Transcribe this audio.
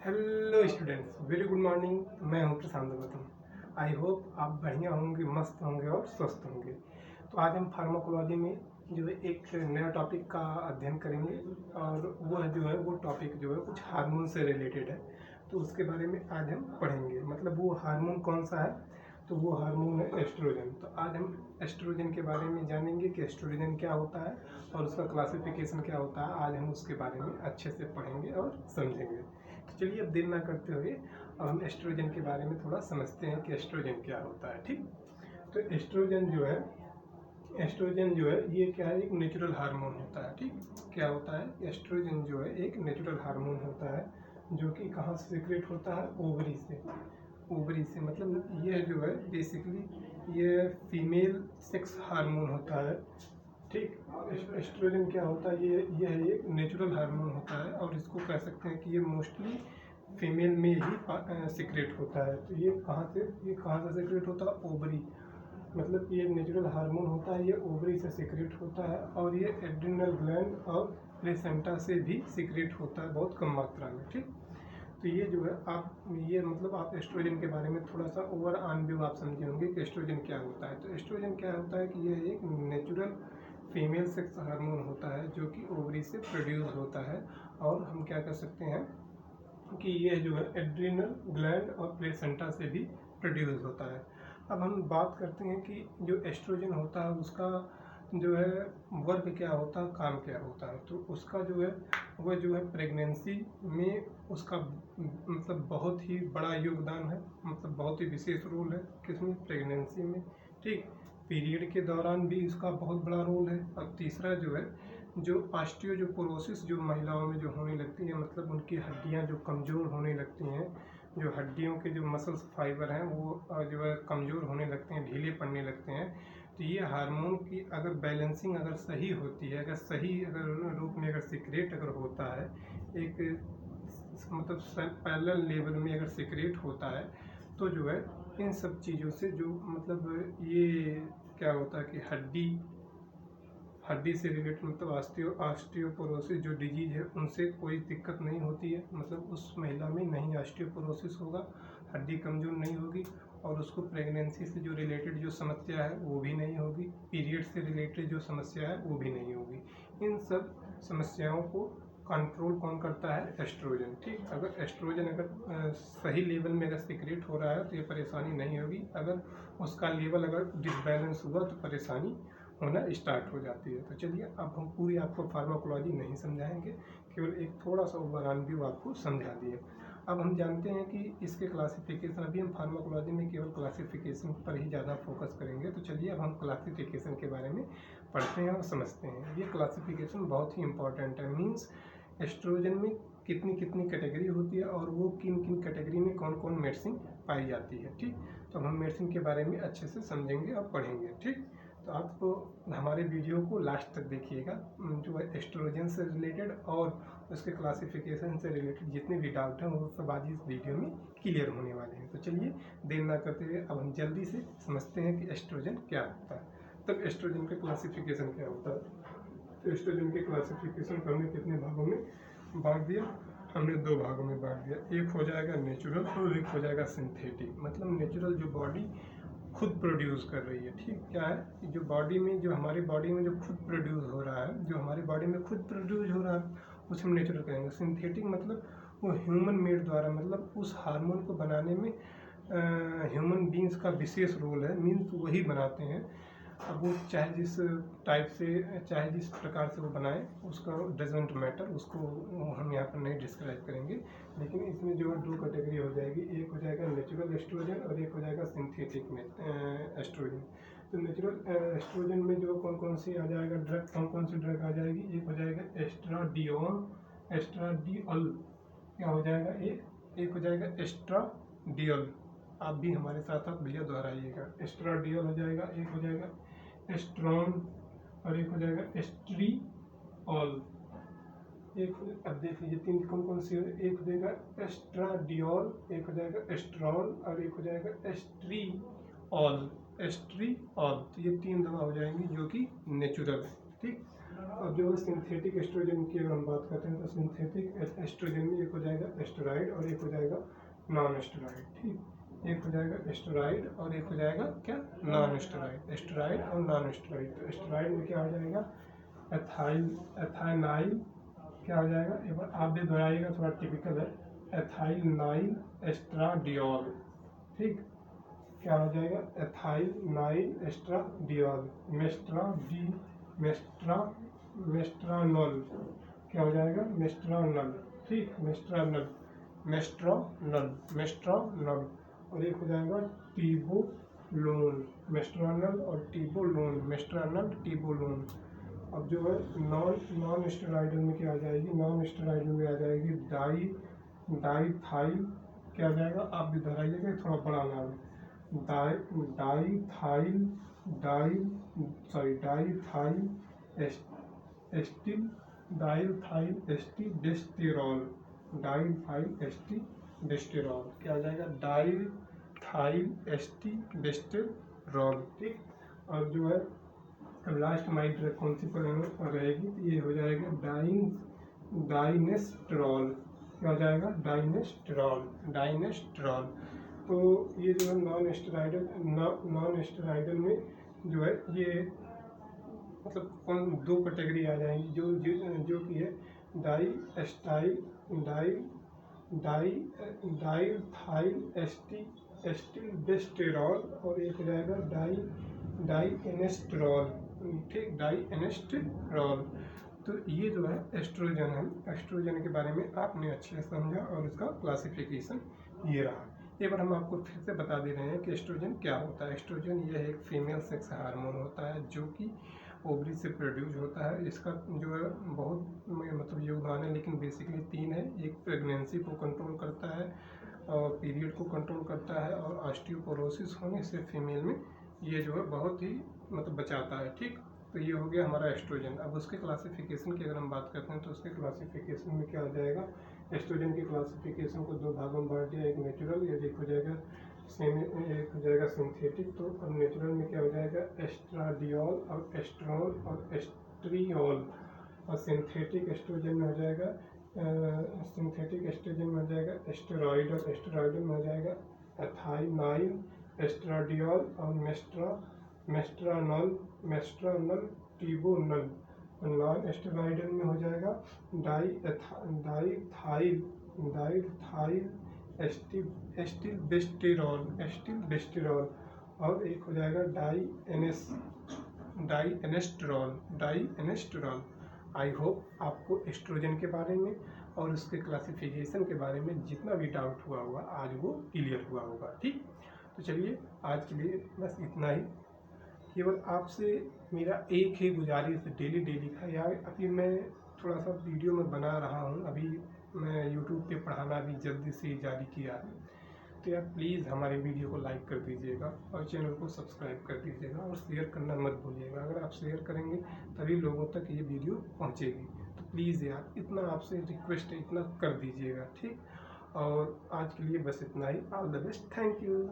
Hello students, very good morning. मैं हूं प्रशांत Gautam. I hope आप बढ़िया होंगे, मस्त होंगे और स्वस्थ होंगे। तो आज हम फार्माकोलॉजी में जो है एक नया टॉपिक का अध्ययन करेंगे और वो टॉपिक जो है कुछ हार्मोन से रिलेटेड है। तो उसके बारे में आज हम पढ़ेंगे। मतलब वो हार्मोन कौन सा है, तो वो हार्मोन है एस्ट्रोजन। तो आज हम एस्ट्रोजन के बारे में जानेंगे कि एस्ट्रोजन क्या होता है और उसका क्लासिफिकेशन क्या होता है। आज हम उसके बारे में अच्छे से पढ़ेंगे और समझेंगे। तो चलिए अब देर ना करते हुए अब हम एस्ट्रोजन के बारे में थोड़ा समझते हैं कि एस्ट्रोजन क्या होता है। ठीक, तो एस्ट्रोजन जो है ये क्या है, एक नेचुरल हार्मोन होता है। ठीक, क्या होता है, एस्ट्रोजन जो है एक नेचुरल हार्मोन होता है जो कि कहाँ से सीक्रेट होता है, ओवरी से। ओवरी से मतलब ये जो है बेसिकली ये फीमेल सेक्स हार्मोन होता है। ठीक, एस्ट्रोजन क्या होता है, ये एक नेचुरल हार्मोन होता है और इसको कह सकते हैं कि ये मोस्टली फीमेल में ही सीक्रेट होता है। तो ये कहाँ से सीक्रेट होता है, ओवरी। मतलब ये नेचुरल हार्मोन होता है, ये ओवरी से सीक्रेट होता है और ये एड्रिनल ग्लैंड और प्लेसेंटा से भी सीक्रेट होता है बहुत कम मात्रा में। ठीक, तो ये जो है आप एस्ट्रोजन के बारे में थोड़ा सा ओवर व्यू आप समझे होंगे कि एस्ट्रोजन क्या होता है। तो एस्ट्रोजन क्या होता है कि यह एक नेचुरल फीमेल सेक्स हार्मोन होता है जो कि ओवरी से प्रोड्यूस होता है और हम क्या कर सकते हैं कि ये जो है एड्रिनल ग्लैंड और प्लेसेंटा से भी प्रोड्यूस होता है। अब हम बात करते हैं कि जो एस्ट्रोजन होता है उसका जो है वर्क क्या होता है, काम क्या होता है। तो उसका जो है वह जो है प्रेगनेंसी में उसका मतलब बहुत ही बड़ा योगदान है, मतलब बहुत ही विशेष रोल है किसमें, प्रेगनेंसी में। ठीक, पीरियड के दौरान भी इसका बहुत बड़ा रोल है। और तीसरा जो है जो ऑस्टियोपोरोसिस जो महिलाओं में जो होने लगती है, मतलब उनकी हड्डियां जो कमज़ोर होने लगती हैं, जो हड्डियों के जो मसल्स फाइबर हैं वो जो है कमज़ोर होने लगते हैं, ढीले पड़ने लगते हैं। तो ये हार्मोन की अगर बैलेंसिंग अगर सही होती है, अगर रूप में अगर सीक्रेट अगर होता है, एक मतलब पैरेलल लेवल में अगर सीक्रेट होता है, तो जो है इन सब चीज़ों से जो मतलब ये क्या होता है कि हड्डी से रिलेटेड मतलब ऑस्टियोपोरोसिस जो डिजीज है उनसे कोई दिक्कत नहीं होती है। मतलब उस महिला में नहीं ऑस्टियोपोरोसिस होगा, हड्डी कमज़ोर नहीं होगी और उसको प्रेगनेंसी से जो रिलेटेड जो समस्या है वो भी नहीं होगी, पीरियड से रिलेटेड जो समस्या है वो भी नहीं होगी। इन सब समस्याओं को कंट्रोल कौन करता है, एस्ट्रोजन। ठीक, अगर एस्ट्रोजन अगर सही लेवल में अगर सीक्रेट हो रहा है तो ये परेशानी नहीं होगी। अगर उसका लेवल अगर डिसबैलेंस हुआ तो परेशानी होना स्टार्ट हो जाती है। तो चलिए अब हम पूरी आपको फार्माकोलॉजी नहीं समझाएंगे, केवल एक थोड़ा सा ओवरव्यू आपको समझा दिए। अब हम जानते हैं कि इसके क्लासिफिकेशन, अभी हम फार्माकोलॉजी में केवल क्लासिफिकेशन पर ही ज़्यादा फोकस करेंगे। तो चलिए अब हम क्लासिफिकेशन के बारे में पढ़ते हैं और समझते हैं। ये क्लासिफिकेशन बहुत ही इंपॉर्टेंट है। मीन्स एस्ट्रोजन में कितनी कितनी कैटेगरी होती है और वो किन किन कैटेगरी में कौन कौन मेडिसिन पाई जाती है। ठीक, तो हम मेडिसिन के बारे में अच्छे से समझेंगे और पढ़ेंगे। ठीक, तो आप हमारे वीडियो को लास्ट तक देखिएगा। जो है एस्ट्रोजन से रिलेटेड और उसके क्लासिफिकेशन से रिलेटेड जितने भी डाउट हैं वो सब आज इस वीडियो में क्लियर होने वाले हैं। तो चलिए देर ना करते हुए अब हम जल्दी से समझते हैं कि एस्ट्रोजन क्या होता है। तब एस्ट्रोजन का क्लासिफिकेशन क्या होता है। तो एस्ट्रोजन के क्लासिफिकेशन को हमने कितने भागों में बांट दिया, हमने 2 भागों में बांट दिया। एक हो जाएगा नेचुरल और एक हो जाएगा सिंथेटिक। मतलब नेचुरल जो बॉडी खुद प्रोड्यूस कर रही है। ठीक, क्या है कि जो हमारी बॉडी में जो खुद प्रोड्यूस हो रहा है, जो हमारी बॉडी में खुद प्रोड्यूस हो रहा है उसे हम नेचुरल कहेंगे। सिंथेटिक मतलब वो ह्यूमन मेड द्वारा, मतलब उस हार्मोन को बनाने में ह्यूमन बींग्स का विशेष रोल है। मीन्स वही बनाते हैं। अब वो चाहे जिस प्रकार से वो बनाए उसका डजेंट मैटर, उसको हम यहाँ पर नहीं डिस्क्राइब करेंगे। लेकिन इसमें जो है 2 कैटेगरी हो जाएगी, एक हो जाएगा नेचुरल एस्ट्रोजन और एक हो जाएगा सिंथेटिक में एस्ट्रोजन। तो नेचुरल एस्ट्रोजन में जो कौन कौन सी आ जाएगा ड्रग, कौन कौन सी ड्रग आ जाएगी, एक हो जाएगा एस्ट्राडियोल, क्या हो जाएगा, एक हो जाएगा एस्ट्राडियोल। आप भी हमारे साथ भैया दोहराइएगा। एस्ट्राडियोल हो जाएगा, एक हो जाएगा एस्ट्रॉन और एक हो जाएगा एस्ट्रीऑल। अब देख लीजिए 3 कौन कौन सी, एक हो जाएगा एस्ट्राडियोल, एक हो जाएगा एस्ट्रॉल और एक हो जाएगा एस्ट्रीऑल। तो ये 3 दवा हो जाएंगी जो कि नेचुरल है। ठीक, अब जो सिंथेटिक एस्ट्रोजन की अगर हम बात करते हैं तो सिंथेटिक एस्ट्रोजन में एक हो जाएगा एस्टेरॉइड और एक हो जाएगा नॉन एस्टेरॉइड। ठीक, एक हो जाएगा एस्टेरॉइड और एक हो जाएगा क्या, नॉन एस्टेरॉइड। एस्टेरॉइड और नॉन एस्टेरॉइड। तो एस्टेरॉइड में क्या हो जाएगा, एथाइनाइल क्या हो जाएगा, एक बार आप भी दोहराइएगा, थोड़ा टिपिकल है, एथाइनाइल एस्ट्राडियोल। ठीक, क्या हो जाएगा, एथाइनाइल एस्ट्राडियोल। मेस्ट्रानोल क्या हो जाएगा, मेस्ट्रानोल। ठीक, मेस्ट्रानोल और एक हो जाएगा टीबोलोन। मेस्ट्रानोल और टीबोलोन। अब जो है नॉन स्टेरॉइडल में क्या आ जाएगी, नॉन स्टेरॉइडल में आ जाएगी डाईथाइल क्या आ जाएगा, आप भी दोहराइएगा, थोड़ा बड़ा नाम है, डाईथाइल एस्टीडेस्टेरॉल क्या आ जाएगा, डाईथाइल एस्टीडेस्टेरॉल। ठीक, और जो है लास्ट माइट कौन सी रहेगी, तो ये हो जाएगा डाइनेस्टेरॉल। क्या हो जाएगा, डाइनेस्टेरॉल। तो ये जो है नॉन स्टेरॉइडल में जो है ये मतलब कौन दो कैटेगरी आ जाएंगी, जो कि है डाईथाइल एस्टीडेस्टेरॉल और एक हो जाएगा डाईएनेस्टेरॉल। ठीक, डाईएनेस्टेरॉल। तो ये जो है एस्ट्रोजन है। एस्ट्रोजन के बारे में आपने अच्छे से समझा और इसका क्लासिफिकेशन ये रहा। एक बार हम आपको फिर से बता दे रहे हैं कि एस्ट्रोजन क्या होता है। एस्ट्रोजन यह एक फीमेल सेक्स हार्मोन होता है जो कि ओवरी से प्रोड्यूस होता है। इसका जो है बहुत मतलब योगदान है, लेकिन बेसिकली 3 है। एक प्रेगनेंसी को कंट्रोल करता है और पीरियड को कंट्रोल करता है, और ऑस्टियोपोरोसिस होने से फीमेल में ये जो है बहुत ही मतलब बचाता है। ठीक, तो ये हो गया हमारा एस्ट्रोजन। अब उसके क्लासिफिकेशन की अगर हम बात करते हैं तो उसके क्लासिफिकेशन में क्या आ जाएगा, एस्ट्रोजन की क्लासिफिकेशन को 2 भागों में बांट दिया, एक नेचुरल या एक हो जाएगा सिंथेटिक। तो अब नेचुरल में क्या हो जाएगा, एस्ट्राडियोल और एस्ट्रोल और एस्ट्रियोल। और सिंथेटिक एस्ट्रोजन में हो जाएगा एस्टेरॉइड और एस्टेरॉइडल में हो जाएगा एथाइनाइल एस्ट्राडियोल और मेस्ट्रानोल टीबोनल। नॉन एस्टेरॉइडल में हो जाएगा डाईथाइल एस्टिलबेस्टेरॉल और एक हो जाएगा डाईएनेस्टेरॉल। आई होप आपको एस्ट्रोजन के बारे में और उसके क्लासिफिकेशन के बारे में जितना भी डाउट हुआ होगा आज वो क्लियर हुआ होगा। ठीक, तो चलिए आज के लिए बस इतना ही। केवल आपसे मेरा एक ही गुजारिश डेली का, यार अभी मैं थोड़ा सा वीडियो में बना रहा हूँ, अभी मैं यूट्यूब पे पढ़ाना भी जल्दी से जारी किया है, तो यार प्लीज़ हमारे वीडियो को लाइक कर दीजिएगा और चैनल को सब्सक्राइब कर दीजिएगा और शेयर करना मत भूलिएगा। अगर आप शेयर करेंगे तभी लोगों तक ये वीडियो पहुँचेगी। तो प्लीज़ यार इतना आपसे रिक्वेस्ट है, इतना कर दीजिएगा। ठीक, और आज के लिए बस इतना ही। All the best, thank you.